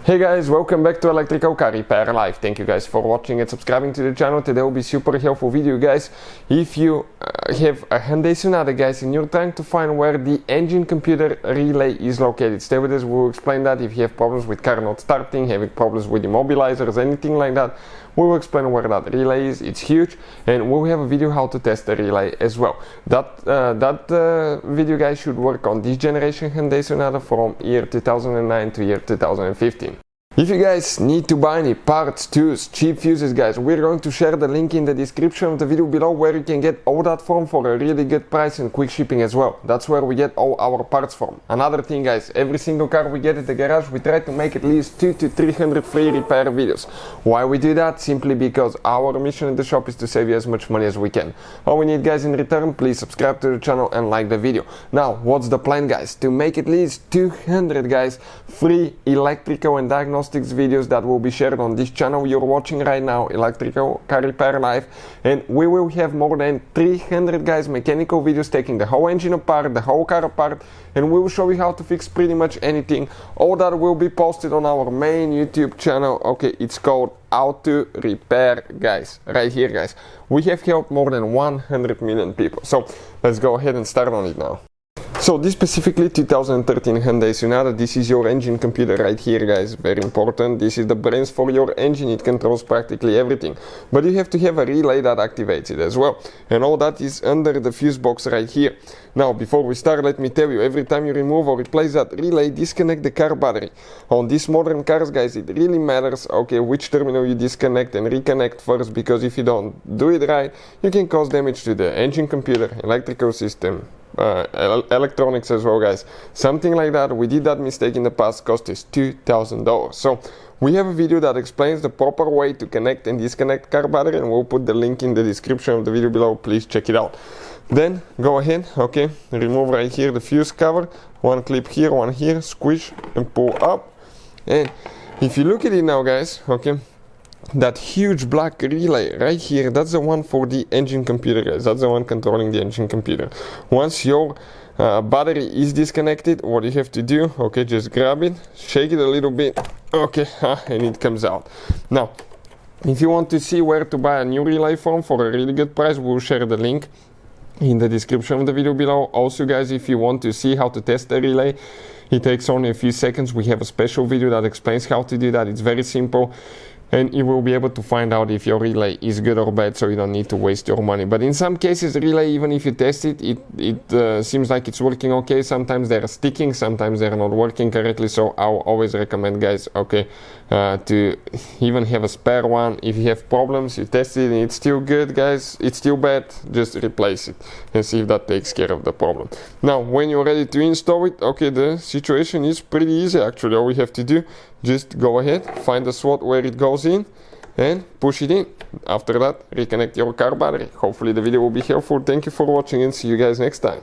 Hey guys, welcome back to Electrical Car Repair Live. Thank you guys for watching and subscribing to the channel. Today will be super helpful video, guys. If you have a Hyundai Sonata, guys, and you're trying to find where the engine computer relay is located, stay with us. We'll explain that. If you have problems with car not starting, having problems with immobilizers, anything like that, we will explain where that relay is. It's huge, and we'll have a video how to test the relay as well. That video, guys, should work on this generation Hyundai Sonata from year 2009 to year 2015. If you guys need to buy any parts, tools, cheap fuses, guys, we're going to share the link in the description of the video below where you can get all that from for a really good price and quick shipping as well. That's where we get all our parts from. Another thing, guys, every single car we get at the garage, we try to make at least 200 to 300 free repair videos. Why we do that? Simply because our mission in the shop is to save you as much money as we can. All we need, guys, in return, please subscribe to the channel and like the video. Now, what's the plan, guys? To make at least 200, guys, free electrical and diagnostic videos that will be shared on this channel you're watching right now, Electrical Car Repair Live, and we will have more than 300, guys, mechanical videos taking the whole engine apart, the whole car apart, and we will show you how to fix pretty much anything. All that will be posted on our main YouTube channel. Okay, it's called How to Repair, guys, right here, guys. We have helped more than 100 million people, so let's go ahead and start on it now. So this specifically 2013 Hyundai Sonata, this is your engine computer right here, guys, very important. This is the brains for your engine, it controls practically everything. But you have to have a relay that activates it as well. And all that is under the fuse box right here. Now, before we start, let me tell you, every time you remove or replace that relay, disconnect the car battery. On these modern cars, guys, it really matters, okay, which terminal you disconnect and reconnect first, because if you don't do it right, you can cause damage to the engine computer, electrical system, electronics as well, guys. Something like that, we did that mistake in the past, cost us $2,000. So we have a video that explains the proper way to connect and disconnect car battery, and we'll put the link in the description of the video below. Please check it out. Then go ahead, okay, remove right here the fuse cover, one clip here, one here, squish and pull up. And if you look at it now, guys, okay, that huge black relay right here, that's the one for the engine computer, guys. That's the one controlling the engine computer. Once your battery is disconnected, what you have to do, okay, just grab it, shake it a little bit, okay, and it comes out. Now, if you want to see where to buy a new relay from for a really good price, we'll share the link in the description of the video below. Also, guys, if you want to see how to test the relay, it takes only a few seconds. We have a special video that explains how to do that. It's very simple, and you will be able to find out if your relay is good or bad, so you don't need to waste your money. But in some cases, relay, even if you test it, it seems like it's working okay. Sometimes they're sticking, sometimes they're not working correctly, so I'll always recommend, guys, okay, to even have a spare one. If you have problems, you test it and it's still good, guys, it's still bad, just replace it and see if that takes care of the problem. Now, when you're ready to install it, okay, the situation is pretty easy actually. All we have to do, just go ahead, find the slot where it goes in and push it in. After that, reconnect your car battery. Hopefully the video will be helpful. Thank you for watching and see you guys next time.